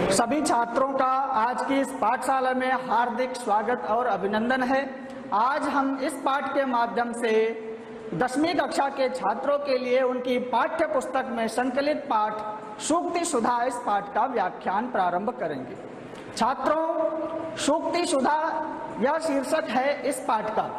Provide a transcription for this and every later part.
सभी छात्रों का आज की इस पाठशाला में हार्दिक स्वागत और अभिनंदन है। आज हम इस पाठ के माध्यम से 10वीं कक्षा के छात्रों के लिए उनकी पाठ्य पुस्तक में संकलित पाठ सूक्ति सुधा इस पाठ का व्याख्यान प्रारंभ करेंगे। छात्रों, सूक्ति सुधा यह शीर्षक है इस पाठ का।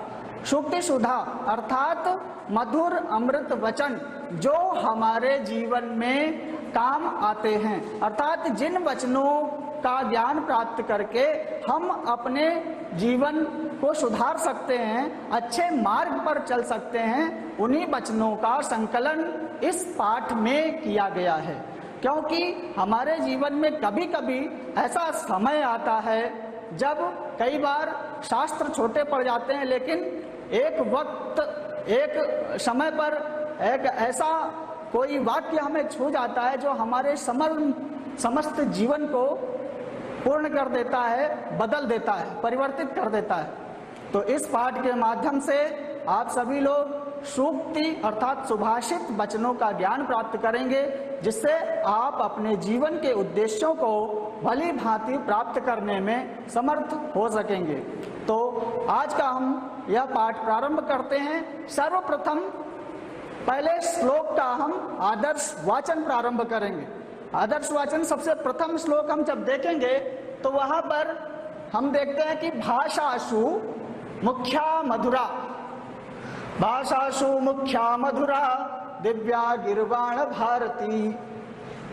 सूक्ति सुधा अर्थात मधुर अमृत वचन जो हमारे जीवन में काम आते हैं, अर्थात जिन वचनों का ज्ञान प्राप्त करके हम अपने जीवन को सुधार सकते हैं, अच्छे मार्ग पर चल सकते हैं, उन्हीं वचनों का संकलन इस पाठ में किया गया है। क्योंकि हमारे जीवन में कभी कभी ऐसा समय आता है जब कई बार शास्त्र छोटे पड़ जाते हैं, लेकिन एक वक्त एक समय पर एक ऐसा कोई वाक्य हमें छू जाता है जो हमारे समस्त जीवन को पूर्ण कर देता है, बदल देता है, परिवर्तित कर देता है। तो इस पाठ के माध्यम से आप सभी लोग सूक्ति अर्थात सुभाषित वचनों का ज्ञान प्राप्त करेंगे, जिससे आप अपने जीवन के उद्देश्यों को भली भांति प्राप्त करने में समर्थ हो सकेंगे। तो आज का हम यह पाठ प्रारंभ करते हैं। सर्वप्रथम पहले श्लोक का हम आदर्श वाचन प्रारंभ करेंगे। आदर्श वाचन सबसे प्रथम श्लोक हम जब देखेंगे तो वहां पर हम देखते हैं कि भाषासु मुख्या मधुरा, भाषासु मुख्या मधुरा दिव्या गिर्वाण भारती,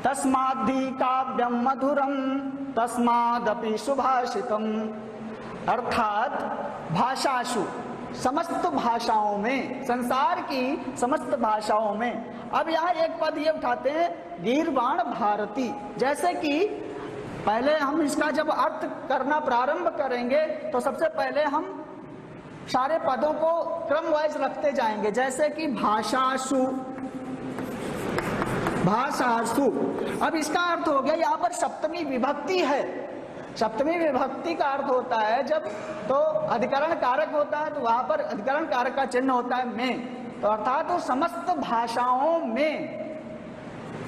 तस्माद्धि काव्यम मधुरम तस्मादपि सुभाषितम। अर्थात भाषासु समस्त भाषाओं में, संसार की समस्त भाषाओं में। अब यहाँ एक पद ये उठाते हैं गीर्वाण भारती, जैसे कि पहले हम इसका जब अर्थ करना प्रारंभ करेंगे तो सबसे पहले हम सारे पदों को क्रम वाइज रखते जाएंगे। जैसे कि भाषासु, भाषासु, अब इसका अर्थ हो गया यहाँ पर सप्तमी विभक्ति है। सप्तमी विभक्ति का अर्थ होता है जब तो अधिकरण कारक होता है तो वहां पर अधिकरण कारक का चिन्ह होता है में। तो अर्थात तो समस्त भाषाओं में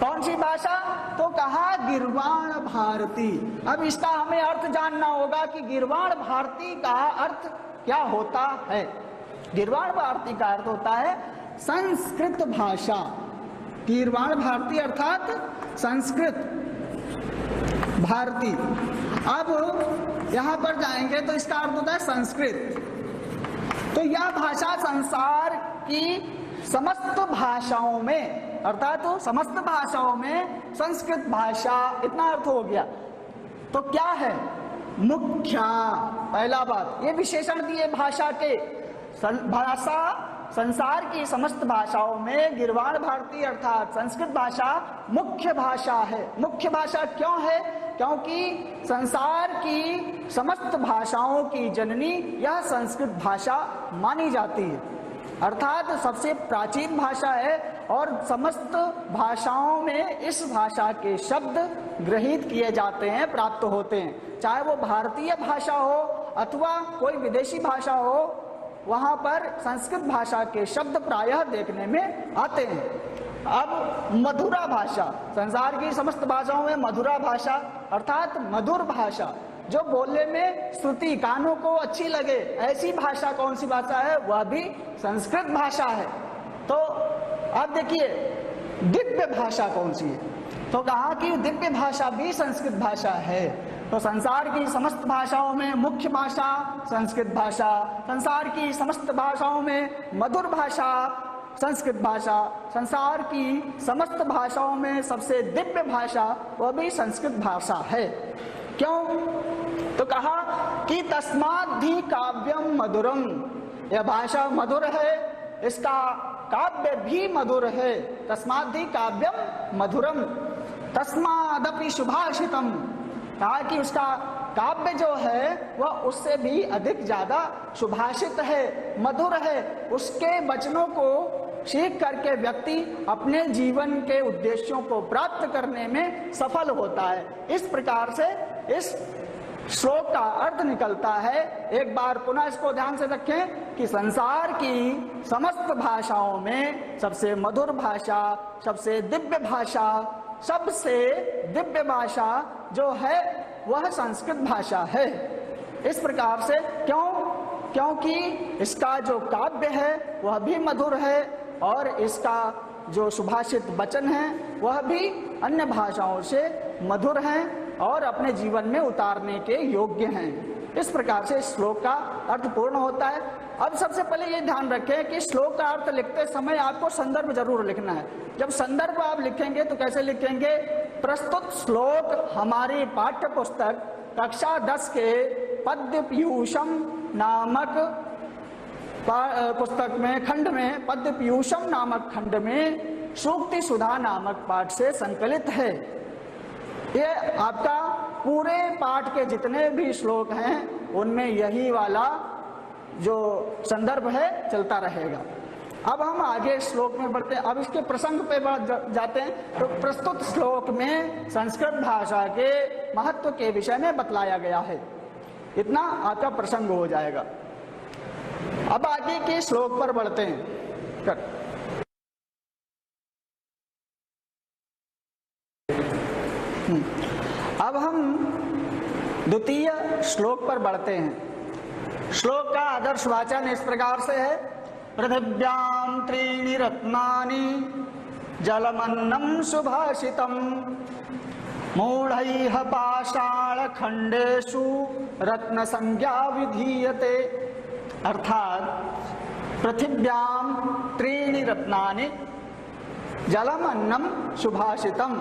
कौन सी भाषा? तो कहा गिर्वाण भारती। अब इसका हमें अर्थ जानना होगा कि गिर्वाण भारती का अर्थ क्या होता है। गिर्वाण भारती का अर्थ होता है संस्कृत भाषा। गिर्वाण भारती अर्थात संस्कृत भारती। अब यहाँ पर जाएंगे तो इसका अर्थ होता है संस्कृत। तो यह भाषा संसार की समस्त भाषाओं में, अर्थात तो समस्त भाषाओं में संस्कृत भाषा, इतना अर्थ हो गया। तो क्या है? मुख्या, पहला बात ये विशेषण दिए भाषा के। भाषा संसार की समस्त भाषाओं में गिर्वाण भारती अर्थात संस्कृत भाषा मुख्य भाषा है। मुख्य भाषा क्यों है? क्योंकि संसार की समस्त भाषाओं की जननी यह संस्कृत भाषा मानी जाती है, अर्थात सबसे प्राचीन भाषा है और समस्त भाषाओं में इस भाषा के शब्द ग्रहित किए जाते हैं, प्राप्त होते हैं। चाहे वो भारतीय भाषा हो अथवा कोई विदेशी भाषा हो, वहां पर संस्कृत भाषा के शब्द प्रायः देखने में आते हैं। अब मधुरा भाषा, संसार की समस्त भाषाओं में मधुरा भाषा अर्थात मधुर भाषा, जो बोलने में श्रुति कानों को अच्छी लगे, ऐसी भाषा कौन सी भाषा है? वह भी संस्कृत भाषा है। तो अब देखिए दिव्य भाषा कौन सी है? तो कहा कि दिव्य भाषा भी संस्कृत भाषा है। तो संसार की समस्त भाषाओं में मुख्य भाषा संस्कृत भाषा, संसार की समस्त भाषाओं में मधुर भाषा संस्कृत भाषा, संसार की समस्त भाषाओं में सबसे दिव्य भाषा वह भी संस्कृत भाषा है। क्यों? तो कहा कि तस्माद्धि काव्यम मधुरम, यह भाषा मधुर है, इसका काव्य भी मधुर है। तस्माद्धि काव्यम मधुरम तस्मादपि सुभाषितम, कहा कि उसका काव्य जो है वह उससे भी अधिक ज्यादा सुभाषित है, मधुर है। उसके वचनों को सीख करके व्यक्ति अपने जीवन के उद्देश्यों को प्राप्त करने में सफल होता है। इस प्रकार से इस श्लोक का अर्थ निकलता है। एक बार पुनः इसको ध्यान से रखें कि संसार की समस्त भाषाओं में सबसे मधुर भाषा, सबसे दिव्य भाषा सबसे दिव्य भाषा जो है वह संस्कृत भाषा है। इस प्रकार से क्योंकि इसका जो काव्य है वह भी मधुर है और इसका जो सुभाषित वचन है वह भी अन्य भाषाओं से मधुर हैं और अपने जीवन में उतारने के योग्य हैं। इस प्रकार से श्लोक का अर्थ पूर्ण होता है। अब सबसे पहले ये ध्यान रखें कि श्लोक का अर्थ लिखते समय आपको संदर्भ जरूर लिखना है। जब संदर्भ आप लिखेंगे तो कैसे लिखेंगे? प्रस्तुत श्लोक हमारी पाठ्य पुस्तक कक्षा 10 के पद्य पीयूषम नामक पुस्तक में खंड में पद्य पीयूषम नामक खंड में सूक्ति सुधा नामक पाठ से संकलित है। ये आपका पूरे पाठ के जितने भी श्लोक हैं उनमें यही वाला जो संदर्भ है चलता रहेगा। अब हम आगे श्लोक में बढ़ते हैं। अब इसके प्रसंग पे जाते हैं। तो प्रस्तुत श्लोक में संस्कृत भाषा के महत्व के विषय में बतलाया गया है। इतना आपका प्रसंग हो जाएगा। अब आगे के श्लोक पर बढ़ते हैं। अब हम द्वितीय श्लोक पर बढ़ते हैं। श्लोक का आदर्श वाचन इस प्रकार से है। पृथिव्यां त्रीणि रत्नानि जलमन्नं सुभाषितं मूढ़ैः पाषाणखण्डेषु रत्न संज्ञा विधीयते। अर्थात पृथिव्यां त्रीणि रत्नानि जलमन्नं सुभाषितं।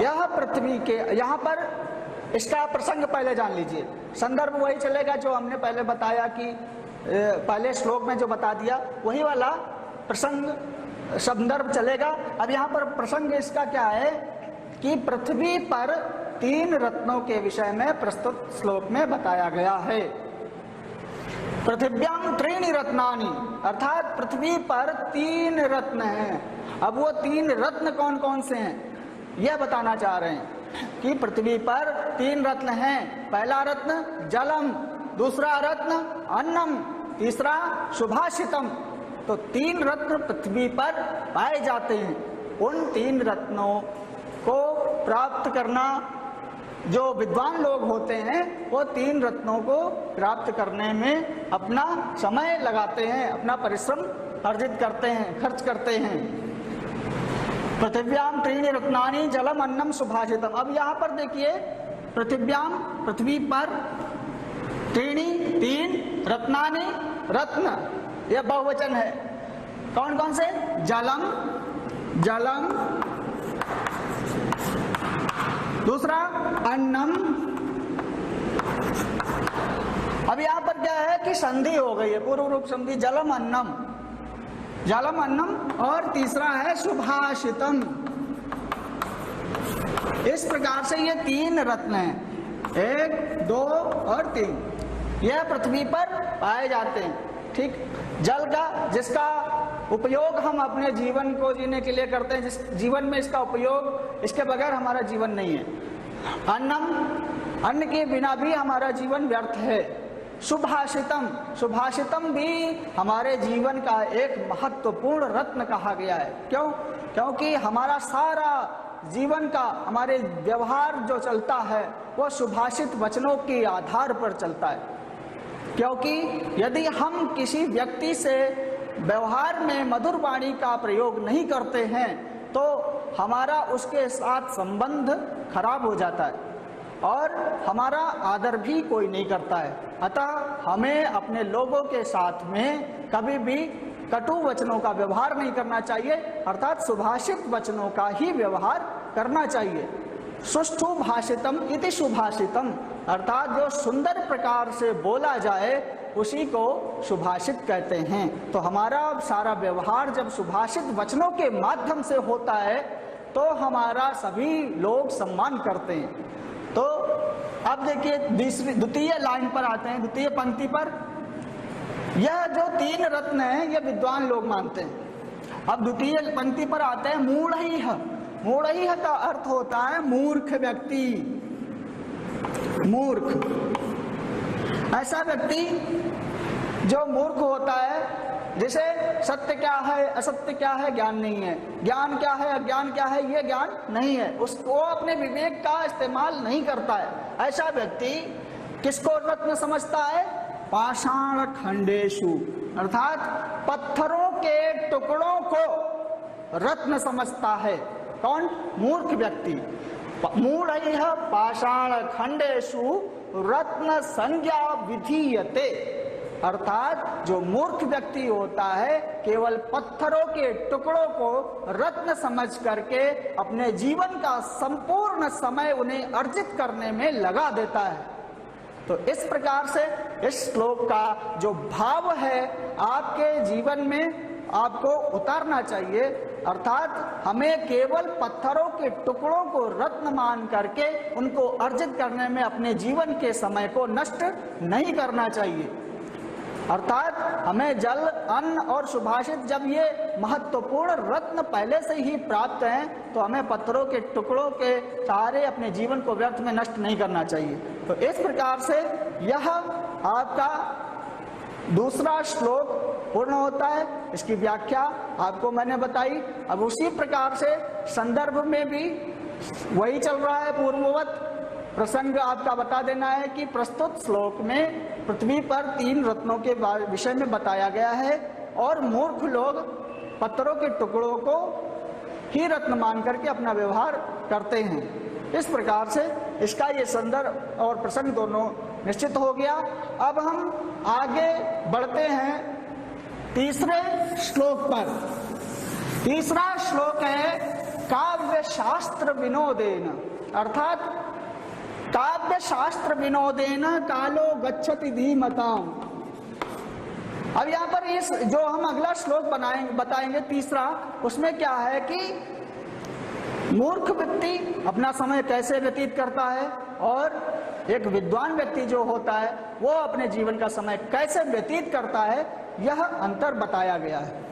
यह पृथ्वी के, यहाँ पर इसका प्रसंग पहले जान लीजिए। संदर्भ वही चलेगा जो हमने पहले बताया कि पहले श्लोक में जो बता दिया वही वाला प्रसंग संदर्भ चलेगा। अब यहाँ पर प्रसंग इसका क्या है कि पृथ्वी पर 3 रत्नों के विषय में प्रस्तुत श्लोक में बताया गया है। पृथिव्यां त्रीणि रत्नानि, अर्थात पृथ्वी पर 3 रत्न हैं। अब वो 3 रत्न कौन कौन से हैं यह बताना चाह रहे हैं कि पृथ्वी पर 3 रत्न हैं। पहला रत्न जलम, दूसरा रत्न अन्नम, तीसरा सुभाषितम। तो 3 रत्न पृथ्वी पर पाए जाते हैं। उन 3 रत्नों को प्राप्त करना जो विद्वान लोग होते हैं वो 3 रत्नों को प्राप्त करने में अपना समय लगाते हैं, अपना परिश्रम अर्जित करते हैं, खर्च करते हैं। पृथिव्यां त्रीणि रत्नानि जलम अन्नम सुभाषितम। अब यहाँ पर देखिए पृथिव्यां, पृथ्वी पर, त्रीणि 3, रत्नानि रत्न, यह बहुवचन है। कौन कौन से? जलम, जलम, दूसरा अन्नम। अब यहाँ पर क्या है कि संधि हो गई है, पूर्व रूप संधि, जलम अन्नम, जलम अन्नम, और तीसरा है सुभाषितम। इस प्रकार से ये 3 रत्न हैं, 1, 2 और 3, यह पृथ्वी पर पाए जाते हैं। ठीक, जल का जिसका उपयोग हम अपने जीवन को जीने के लिए करते हैं, जिस जीवन में इसका उपयोग, इसके बगैर हमारा जीवन नहीं है। अन्नम, अन्न के बिना भी हमारा जीवन व्यर्थ है। सुभाषितम, सुभाषितम भी हमारे जीवन का एक महत्वपूर्ण रत्न कहा गया है। क्यों? क्योंकि हमारा सारा जीवन का, हमारे व्यवहार जो चलता है वो सुभाषित वचनों के आधार पर चलता है। क्योंकि यदि हम किसी व्यक्ति से व्यवहार में मधुर वाणी का प्रयोग नहीं करते हैं तो हमारा उसके साथ संबंध खराब हो जाता है और हमारा आदर भी कोई नहीं करता है। अतः हमें अपने लोगों के साथ में कभी भी कटु वचनों का व्यवहार नहीं करना चाहिए, अर्थात सुभाषित वचनों का ही व्यवहार करना चाहिए। सुष्ठु भाषितम इति सुभाषितम, अर्थात जो सुंदर प्रकार से बोला जाए उसी को सुभाषित कहते हैं। तो हमारा सारा व्यवहार जब सुभाषित वचनों के माध्यम से होता है तो हमारा सभी लोग सम्मान करते हैं। तो अब देखिए द्वितीय लाइन पर आते हैं, द्वितीय पंक्ति पर। यह जो 3 रत्न हैं ये विद्वान लोग मानते हैं। अब द्वितीय पंक्ति पर आते हैं मूढ़ैः। मूढ़ैः का अर्थ होता है मूर्ख व्यक्ति, मूर्ख। ऐसा व्यक्ति जो मूर्ख होता है जिसे सत्य क्या है असत्य क्या है ज्ञान नहीं है, ज्ञान क्या है अज्ञान क्या है ये ज्ञान नहीं है, उसको अपने विवेक का इस्तेमाल नहीं करता है, ऐसा व्यक्ति किसको रत्न समझता है? पाषाण खंडेशु, अर्थात पत्थरों के टुकड़ों को रत्न समझता है। कौन? मूर्ख व्यक्ति। मूढ़ैः पाषाण खंडेशु रत्न संज्ञा विधीयते, अर्थात जो मूर्ख व्यक्ति होता है केवल पत्थरों के टुकड़ों को रत्न समझ करके अपने जीवन का संपूर्ण समय उन्हें अर्जित करने में लगा देता है। तो इस प्रकार से इस श्लोक का जो भाव है आपके जीवन में आपको उतारना चाहिए, अर्थात हमें केवल पत्थरों के टुकड़ों को रत्न मान करके उनको अर्जित करने में अपने जीवन के समय को नष्ट नहीं करना चाहिए। अर्थात हमें जल, अन्न और सुभाषित जब ये महत्वपूर्ण रत्न पहले से ही प्राप्त हैं, तो हमें पत्थरों के टुकड़ों के सहारे अपने जीवन को व्यर्थ में नष्ट नहीं करना चाहिए। तो इस प्रकार से यह आपका दूसरा श्लोक पूर्ण होता है। इसकी व्याख्या आपको मैंने बताई। अब उसी प्रकार से संदर्भ में भी वही चल रहा है, पूर्ववत प्रसंग आपका बता देना है कि प्रस्तुत श्लोक में पृथ्वी पर 3 रत्नों के विषय में बताया गया है और मूर्ख लोग पत्थरों के टुकड़ों को ही रत्न मान करके अपना व्यवहार करते हैं। इस प्रकार से इसका ये संदर्भ और प्रसंग दोनों निश्चित हो गया। अब हम आगे बढ़ते हैं तीसरे श्लोक पर। तीसरा श्लोक है काव्य शास्त्र विनोदेन, अर्थात काव्य शास्त्र विनोदेन कालो गच्छति धीमताम। अब यहाँ पर इस जो हम अगला श्लोक बताएंगे तीसरा, उसमें क्या है कि मूर्ख व्यक्ति अपना समय कैसे व्यतीत करता है और एक विद्वान व्यक्ति जो होता है वो अपने जीवन का समय कैसे व्यतीत करता है, यह अंतर बताया गया है।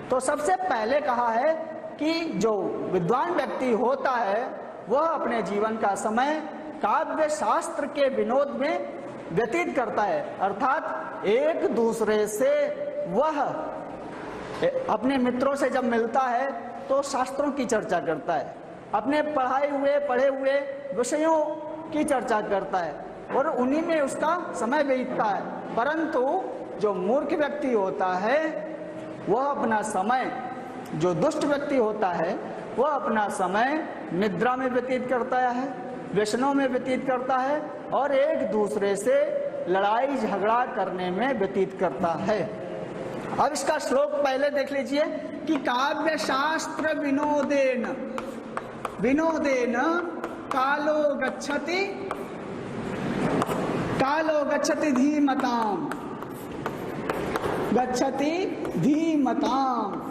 तो सबसे पहले कहा है कि जो विद्वान व्यक्ति होता है वह अपने जीवन का समय काव्य शास्त्र के विनोद में व्यतीत करता है, अर्थात एक दूसरे से वह अपने मित्रों से जब मिलता है तो शास्त्रों की चर्चा करता है, अपने पढ़े हुए विषयों की चर्चा करता है और उन्हीं में उसका समय बीतता है। परंतु जो मूर्ख व्यक्ति होता है वह अपना समय, जो दुष्ट व्यक्ति होता है वह अपना समय निद्रा में व्यतीत करता है, व्यसनों में व्यतीत करता है और एक दूसरे से लड़ाई झगड़ा करने में व्यतीत करता है। अब इसका श्लोक पहले देख लीजिए कि काव्य शास्त्र विनोदेन, विनोदेन कालो गच्छति धीमताम, गच्छति धीमताम।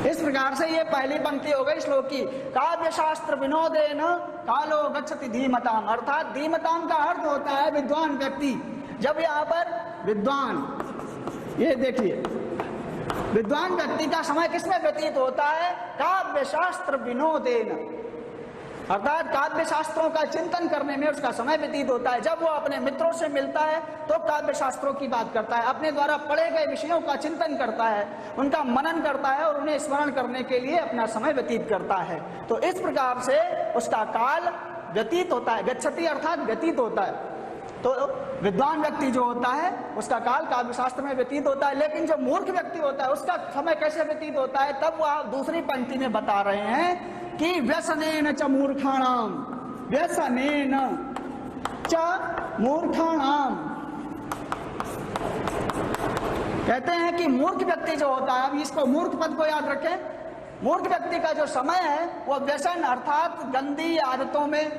इस प्रकार से ये पहली पंक्ति हो गई श्लोक की। काव्य शास्त्र विनोदेन कालो गच्छति धीमताम, अर्थात धीमताम का अर्थ होता है विद्वान व्यक्ति। जब यहाँ पर विद्वान, ये देखिए विद्वान व्यक्ति का समय किसमें व्यतीत होता है? काव्य शास्त्र विनोदेन, अर्थात काव्य शास्त्रों का चिंतन करने में उसका समय व्यतीत होता है। जब वो अपने मित्रों से मिलता है तो काव्य शास्त्रों की बात करता है, अपने द्वारा पढ़े गए विषयों का चिंतन करता है, उनका मनन करता है और उन्हें स्मरण करने के लिए अपना समय व्यतीत करता है। तो इस प्रकार से उसका काल व्यतीत होता है, गच्छति अर्थात व्यतीत होता है। तो विद्वान व्यक्ति जो होता है उसका काल काव्य शास्त्र में व्यतीत होता है। लेकिन जो मूर्ख व्यक्ति होता है उसका समय कैसे व्यतीत होता है, तब वह दूसरी पंक्ति में बता रहे हैं कि व्यसनेन च मूर्खाणाम, व्यसनेन च मूर्खाणाम। कहते हैं कि मूर्ख व्यक्ति जो होता है, अब इसको मूर्ख पद को याद रखें, मूर्ख व्यक्ति का जो समय है वह व्यसन अर्थात गंदी आदतों में,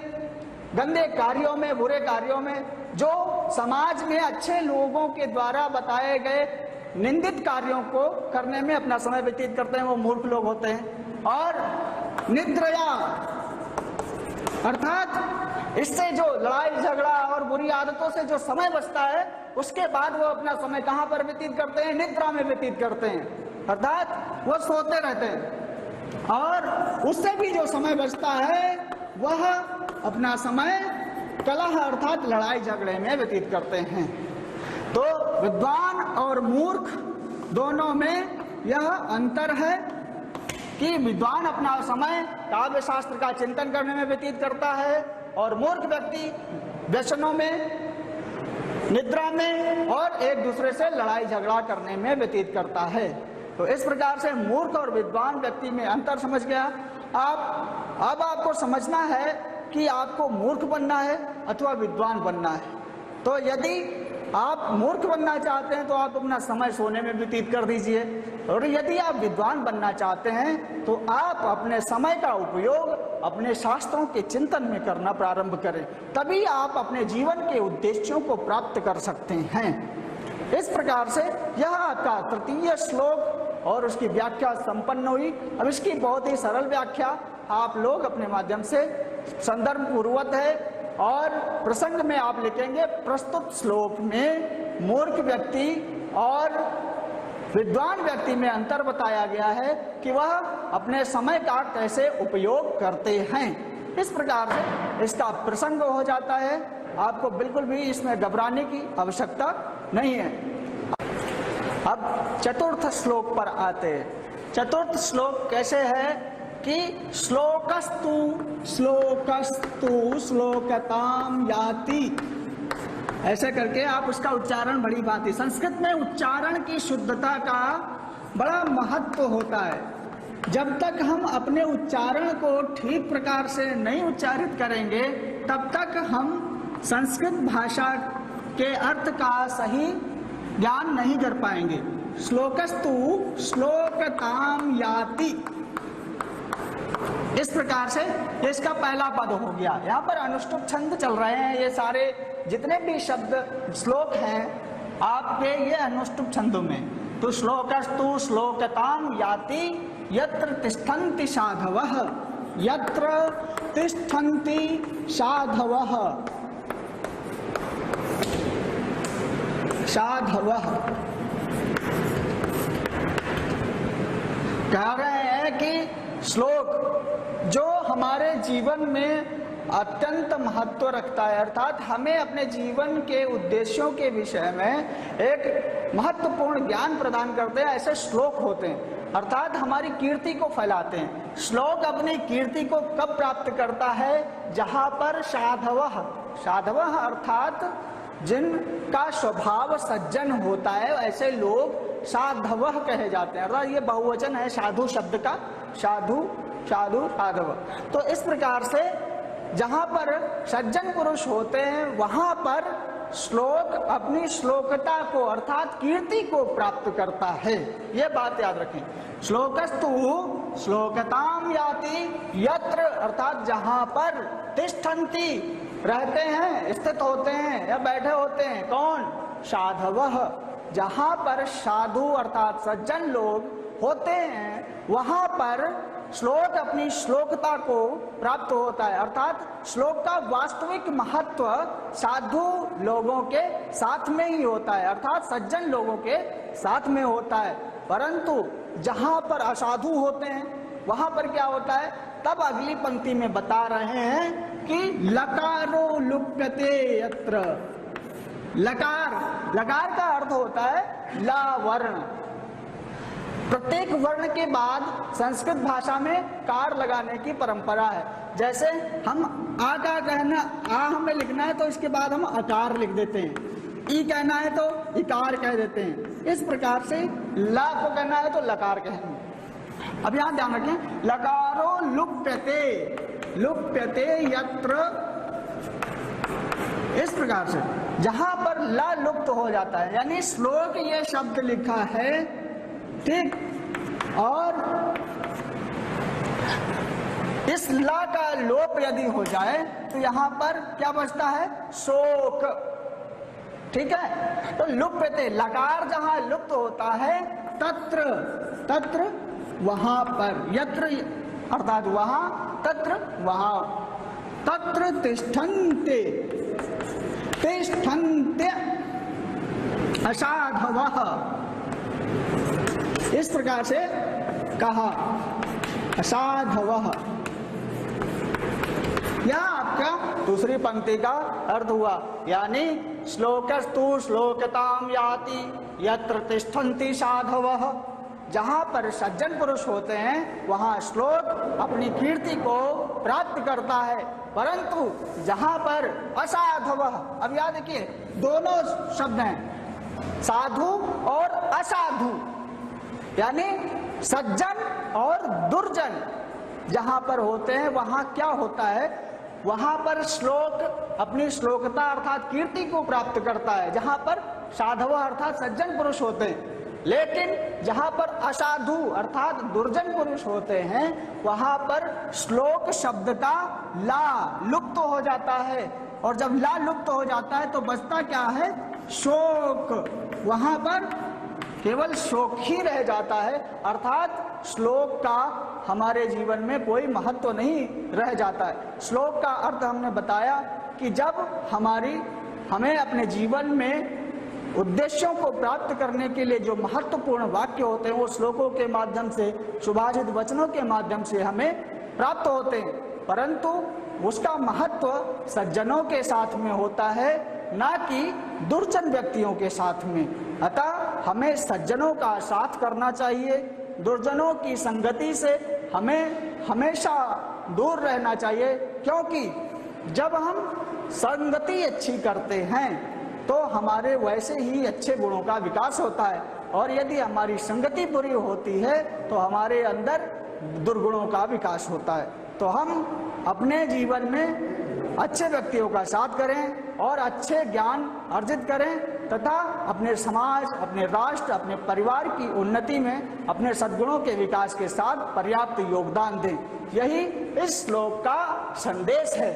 गंदे कार्यों में, बुरे कार्यों में, जो समाज में अच्छे लोगों के द्वारा बताए गए निंदित कार्यों को करने में अपना समय व्यतीत करते हैं, वो मूर्ख लोग होते हैं। और निद्रया अर्थात इससे जो लड़ाई झगड़ा और बुरी आदतों से जो समय बचता है उसके बाद वो अपना समय कहाँ पर व्यतीत करते हैं? निद्रा में व्यतीत करते हैं, अर्थात वो सोते रहते हैं। और उससे भी जो समय बचता है वह अपना समय कलह अर्थात लड़ाई झगड़े में व्यतीत करते हैं। विद्वान और मूर्ख दोनों में यह अंतर है कि विद्वान अपना समय काव्य शास्त्र का चिंतन करने में व्यतीत करता है और मूर्ख व्यक्ति व्यसनों में, निद्रा में और एक दूसरे से लड़ाई झगड़ा करने में व्यतीत करता है। तो इस प्रकार से मूर्ख और विद्वान व्यक्ति में अंतर समझ गया। अब आपको समझना है कि आपको मूर्ख बनना है अथवा विद्वान बनना है। तो यदि आप मूर्ख बनना चाहते हैं तो आप अपना समय सोने में व्यतीत कर दीजिए, और यदि आप विद्वान बनना चाहते हैं तो आप अपने समय का उपयोग अपने शास्त्रों के चिंतन में करना प्रारंभ करें, तभी आप अपने जीवन के उद्देश्यों को प्राप्त कर सकते हैं। इस प्रकार से यह आपका तृतीय श्लोक और उसकी व्याख्या संपन्न हुई। अब इसकी बहुत ही सरल व्याख्या आप लोग अपने माध्यम से संदर्भ पूर्वक है और प्रसंग में आप लिखेंगे। प्रस्तुत श्लोक में मूर्ख व्यक्ति और विद्वान व्यक्ति में अंतर बताया गया है कि वह अपने समय का कैसे उपयोग करते हैं। इस प्रकार से इसका प्रसंग हो जाता है, आपको बिल्कुल भी इसमें घबराने की आवश्यकता नहीं है। अब चतुर्थ श्लोक पर आते हैं। चतुर्थ श्लोक कैसे है कि श्लोकस्तु श्लोकस्तु श्लोकताम याति, ऐसे करके आप उसका उच्चारण बड़ी बात है। संस्कृत में उच्चारण की शुद्धता का बड़ा महत्व होता है। जब तक हम अपने उच्चारण को ठीक प्रकार से नहीं उच्चारित करेंगे तब तक हम संस्कृत भाषा के अर्थ का सही ज्ञान नहीं कर पाएंगे। श्लोकस्तु श्लोकताम याति, इस प्रकार से इसका पहला पद हो गया। यहाँ पर अनुष्टुप छंद चल रहे हैं, ये सारे जितने भी शब्द श्लोक हैं आपके ये अनुष्टुप छंदों में। तो श्लोकस्तु श्लोकताम याति यत्र तिष्ठन्ति साधवः, यत्र तिष्ठन्ति साधवः, साधवः कह रहे हैं कि श्लोक जो हमारे जीवन में अत्यंत महत्व रखता है, अर्थात हमें अपने जीवन के उद्देश्यों के विषय में एक महत्वपूर्ण ज्ञान प्रदान करते हैं, ऐसे श्लोक होते हैं, अर्थात हमारी कीर्ति को फैलाते हैं। श्लोक अपनी कीर्ति को कब प्राप्त करता है? जहां पर साधवः, साधवः अर्थात जिनका स्वभाव सज्जन होता है, ऐसे लोग साधवः कहे जाते हैं। अर्थात ये बहुवचन है साधु शब्द का, साधु साधु साधव। तो इस प्रकार से जहां पर सज्जन पुरुष होते हैं वहां पर श्लोक अपनी श्लोकता को अर्थात कीर्ति को प्राप्त करता है, ये बात याद रखें। श्लोकस्तु श्लोकताम याति यत्र, अर्थात जहां पर तिष्ठन्ति रहते हैं, स्थित होते हैं या बैठे होते हैं, कौन? साधवः, जहां पर साधु अर्थात सज्जन लोग होते हैं वहां पर श्लोक अपनी श्लोकता को प्राप्त होता है। अर्थात श्लोक का वास्तविक महत्व साधु लोगों के साथ में ही होता है, अर्थात सज्जन लोगों के साथ में होता है। परंतु जहां पर असाधु होते हैं वहां पर क्या होता है? तब अगली पंक्ति में बता रहे हैं कि लकारो लुप्यते यत्र। लकार, लकार का अर्थ होता है ला वर्ण। प्रत्येक वर्ण के बाद संस्कृत भाषा में कार लगाने की परंपरा है। जैसे हम आ का कहना, आ हमें लिखना है तो इसके बाद हम अकार लिख देते हैं, ई कहना है तो इकार कह देते हैं। इस प्रकार से ला को कहना है तो लकार कहेंगे। अब यहां ध्यान रखें, लकारो लुप्यते, लुप्यते यत्र, इस प्रकार से जहां पर ला लुप्त हो जाता है, यानी श्लोक ये शब्द लिखा है, ठीक, और इस ला का लोप यदि हो जाए तो यहां पर क्या बचता है? शोक, ठीक है। तो लुप्यते, लकार जहां लुप्त होता है, तत्र, तत्र वहां पर, यत्र अर्थात वहां, तत्र वहां, तत्र तिष्ठन्ते, तिष्ठन्ते असाधवः, इस प्रकार से कहा असाधवः। यह क्या दूसरी पंक्ति का अर्थ हुआ, यानी श्लोकस्तु श्लोकताम याति यत्र तिष्ठन्ति साधवः। जहाँ पर सज्जन पुरुष होते हैं वहाँ श्लोक अपनी कीर्ति को प्राप्त करता है, परंतु जहाँ पर असाधवः, अब याद रखिए दोनों शब्द हैं, साधु और असाधु, यानी सज्जन और दुर्जन जहाँ पर होते हैं वहाँ क्या होता है, वहाँ पर श्लोक अपनी श्लोकता अर्थात कीर्ति को प्राप्त करता है, जहाँ पर साधव अर्थात सज्जन पुरुष होते हैं। लेकिन जहाँ पर असाधु अर्थात दुर्जन पुरुष होते हैं वहाँ पर श्लोक शब्द का ला लुप्त हो जाता है, और जब ला लुप्त हो जाता है तो बचता क्या है, शोक। वहाँ पर केवल शोक ही रह जाता है, अर्थात श्लोक का हमारे जीवन में कोई महत्व नहीं रह जाता है। श्लोक का अर्थ हमने बताया कि जब हमें अपने जीवन में उद्देश्यों को प्राप्त करने के लिए जो महत्वपूर्ण वाक्य होते हैं वो श्लोकों के माध्यम से, सुभाषित वचनों के माध्यम से हमें प्राप्त होते हैं, परंतु उसका महत्व सज्जनों के साथ में होता है, ना कि दुर्जन व्यक्तियों के साथ में। अतः हमें सज्जनों का साथ करना चाहिए, दुर्जनों की संगति से हमें हमेशा दूर रहना चाहिए, क्योंकि जब हम संगति अच्छी करते हैं तो हमारे वैसे ही अच्छे गुणों का विकास होता है, और यदि हमारी संगति बुरी होती है तो हमारे अंदर दुर्गुणों का विकास होता है। तो हम अपने जीवन में अच्छे व्यक्तियों का साथ करें और अच्छे ज्ञान अर्जित करें, तथा अपने समाज, अपने राष्ट्र, अपने परिवार की उन्नति में अपने सद्गुणों के विकास के साथ पर्याप्त योगदान दें। यही इस श्लोक का संदेश है।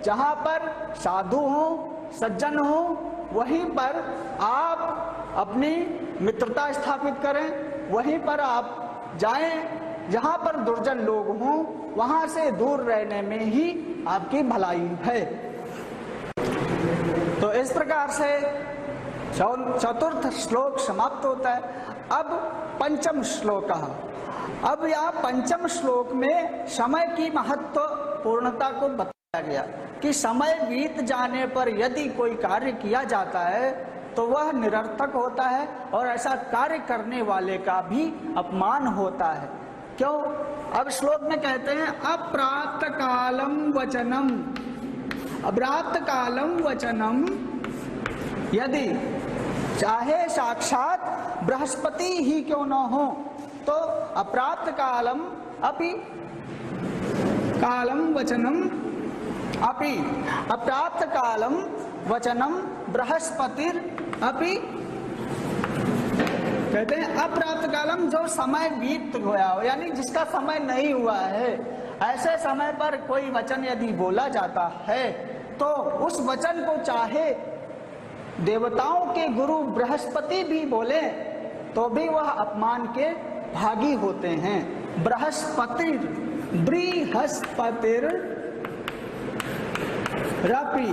जहाँ पर साधु हों, सज्जन हों, वहीं पर आप अपनी मित्रता स्थापित करें, वहीं पर आप जाएं। जहाँ पर दुर्जन लोग हों वहाँ से दूर रहने में ही आपकी भलाई है। तो इस प्रकार से चतुर्थ श्लोक समाप्त होता है। अब पंचम श्लोक। अब यह पंचम श्लोक में समय की महत्वपूर्णता को बताया गया कि समय बीत जाने पर यदि कोई कार्य किया जाता है तो वह निरर्थक होता है, और ऐसा कार्य करने वाले का भी अपमान होता है। क्यों? अब श्लोक में कहते हैं अप्राप्त कालम वचनम। अप्राप्त कालम वचनम, यदि चाहे साक्षात बृहस्पति ही क्यों न हो तो अप्राप्त कालम अपि कालम वचनम अपि अप्राप्त कालम वचनम बृहस्पतिर अपि। कहते हैं अप्राप्त कालम, जो समय बीत गया हो, यानी जिसका समय नहीं हुआ है, ऐसे समय पर कोई वचन यदि बोला जाता है तो उस वचन को चाहे देवताओं के गुरु बृहस्पति भी बोले तो भी वह अपमान के भागी होते हैं। बृहस्पतिर बृहस्पतिर रपि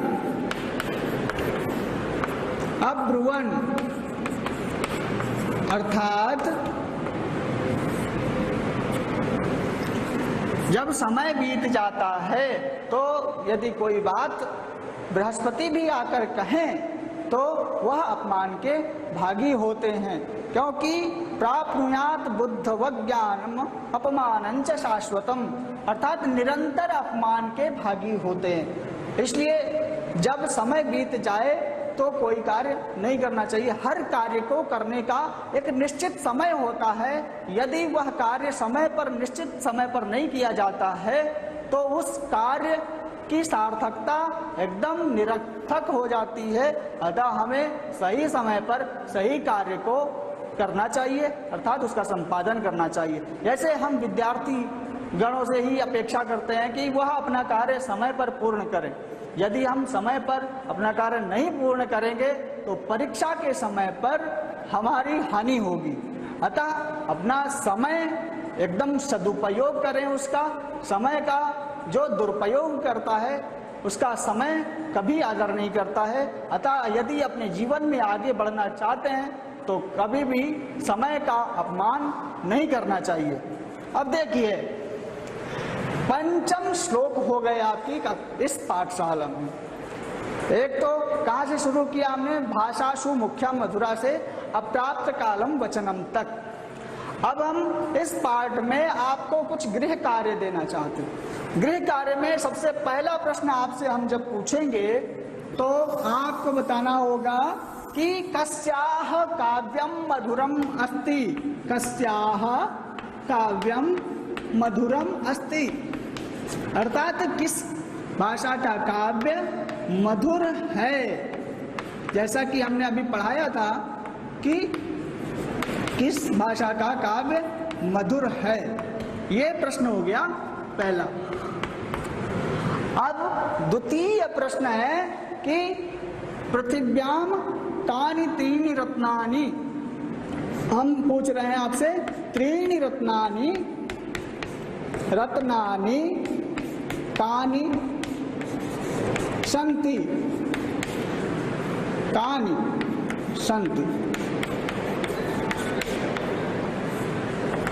अब्रुवन, अर्थात जब समय बीत जाता है तो यदि कोई बात बृहस्पति भी आकर कहें तो वह अपमान के भागी होते हैं, क्योंकि प्राप्नुयात बुद्धवज्ञानम अपमानंच शाश्वतम, अर्थात निरंतर अपमान के भागी होते हैं। इसलिए जब समय बीत जाए तो कोई कार्य नहीं करना चाहिए। हर कार्य को करने का एक निश्चित समय होता है। यदि वह कार्य समय पर, निश्चित समय पर नहीं किया जाता है तो उस कार्य की सार्थकता एकदम निरर्थक हो जाती है। अतः हमें सही समय पर सही कार्य को करना चाहिए, अर्थात उसका संपादन करना चाहिए। जैसे हम विद्यार्थी गणों से ही अपेक्षा करते हैं कि वह अपना कार्य समय पर पूर्ण करें। यदि हम समय पर अपना कार्य नहीं पूर्ण करेंगे तो परीक्षा के समय पर हमारी हानि होगी। अतः अपना समय एकदम सदुपयोग करें। उसका समय का जो दुरुपयोग करता है उसका समय कभी आदर नहीं करता है। अतः यदि अपने जीवन में आगे बढ़ना चाहते हैं तो कभी भी समय का अपमान नहीं करना चाहिए। अब देखिए, पंचम श्लोक हो गए आपकी इस पाठशाला में। एक तो कहां से शुरू किया हमने, भाषासु मुख्यम मधुरा से अप्राप्त कालम वचनम तक। अब हम इस पाठ में आपको कुछ गृह कार्य देना चाहते हैं। गृह कार्य में सबसे पहला प्रश्न आपसे हम जब पूछेंगे तो आपको बताना होगा कि कस्याह काव्यम मधुरम अस्ति, कस्याह काव्यम मधुरम अस्ति, अर्थात किस भाषा का काव्य मधुर है। जैसा कि हमने अभी पढ़ाया था कि किस भाषा का काव्य मधुर है, ये प्रश्न हो गया पहला। अब द्वितीय प्रश्न है कि पृथिव्याम तानि त्रीणि रत्नानि, हम पूछ रहे हैं आपसे त्रीणि रत्नानि, रत्नानि कानि सन्ति, कानि सन्ति।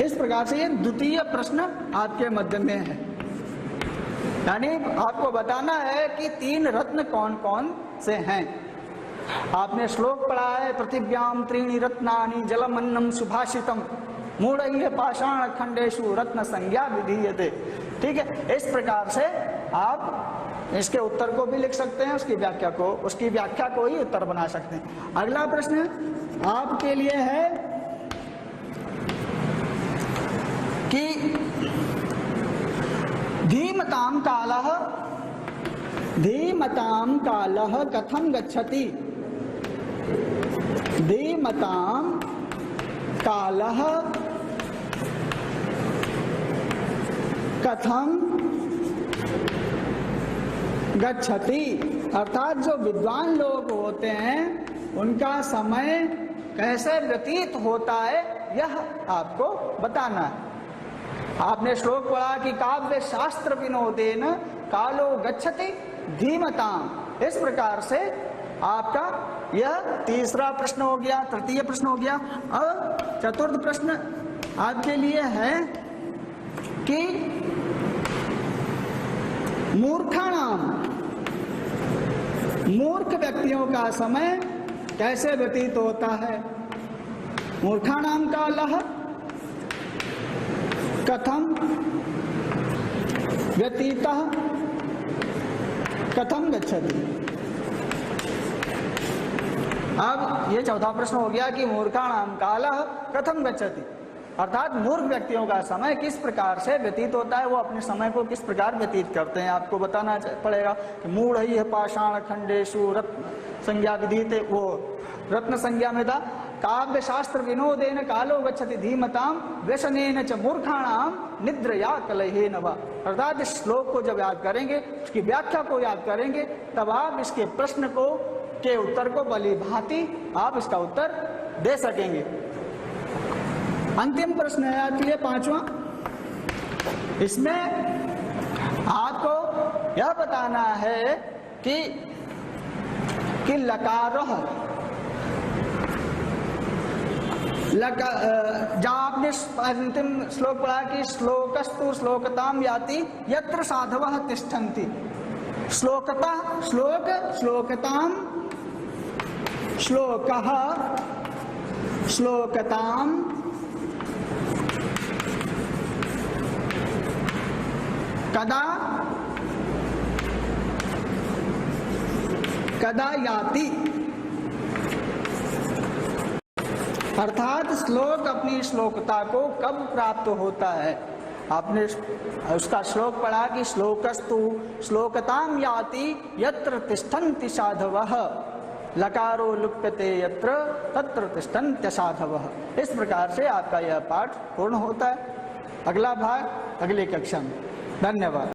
इस प्रकार से ये द्वितीय प्रश्न आपके मध्य में है, यानी आपको बताना है कि तीन रत्न कौन कौन से हैं। आपने श्लोक पढ़ा है, पृथिव्याम त्रीणि रत्नानि जलमन्नम सुभाषितम मूढ़ैः पाषाण खंडेषु रत्न संज्ञा विधीयते। ठीक है, इस प्रकार से आप इसके उत्तर को भी लिख सकते हैं, उसकी व्याख्या को ही उत्तर बना सकते हैं। अगला प्रश्न आपके लिए है कि धीमतां कालः कथं गच्छति, धीमतां कालः कथं गच्छति, अर्थात जो विद्वान लोग होते हैं उनका समय कैसे व्यतीत होता है, यह आपको बताना है। आपने श्लोक पढ़ा कि काव्य शास्त्र विनोदेन कालो गच्छति धीमतां। इस प्रकार से आपका यह तीसरा प्रश्न हो गया, तृतीय प्रश्न हो गया। अब चतुर्थ प्रश्न आपके लिए है कि मूर्ख व्यक्तियों का समय कैसे व्यतीत होता है। मूर्खाणाम कालः कथम व्यतीतः कथम गच्छति। अब ये चौथा प्रश्न हो गया कि मूर्खाणाम कालः कथम गच्छति, अर्थात मूर्ख व्यक्तियों का समय किस प्रकार से व्यतीत होता है, वो अपने समय को किस प्रकार व्यतीत करते हैं, आपको बताना पड़ेगा। कि मूढ़ैः पाषाण खंडेषु रत्न संज्ञा विधीयते, वो रत्न संज्ञा में था। काव्य शास्त्र विनोदेन कालो गच्छति धीमतां व्यसनेन च मूर्खाणाम निद्रया कलहेन वा। अर्थात इस श्लोक को जब याद करेंगे, उसकी व्याख्या को याद करेंगे, तब आप इसके प्रश्न को के उत्तर को भली भांति आप इसका उत्तर दे सकेंगे। अंतिम प्रश्न है आपके लिए पांचवा। इसमें आपको यह बताना है कि लकारः, जब आपने अंतिम श्लोक पढ़ा कि श्लोकस्तु श्लोकताम याति यत्र साधवः तिष्ठन्ति। श्लोकता श्लोक, श्लोकताम श्लोकः, श्लोकताम कदा कदा याति, अर्थात श्लोक अपनी श्लोकता को कब प्राप्त होता है। आपने उसका श्लोक पढ़ा कि श्लोकस्तु श्लोकताम याति यत्र तिष्ठन्ति साधवः लकारो लुप्यते यत्र तत्र तिष्ठन्त्य साधवः। इस प्रकार से आपका यह पाठ पूर्ण होता है। अगला भाग अगली कक्षा में। धन्यवाद।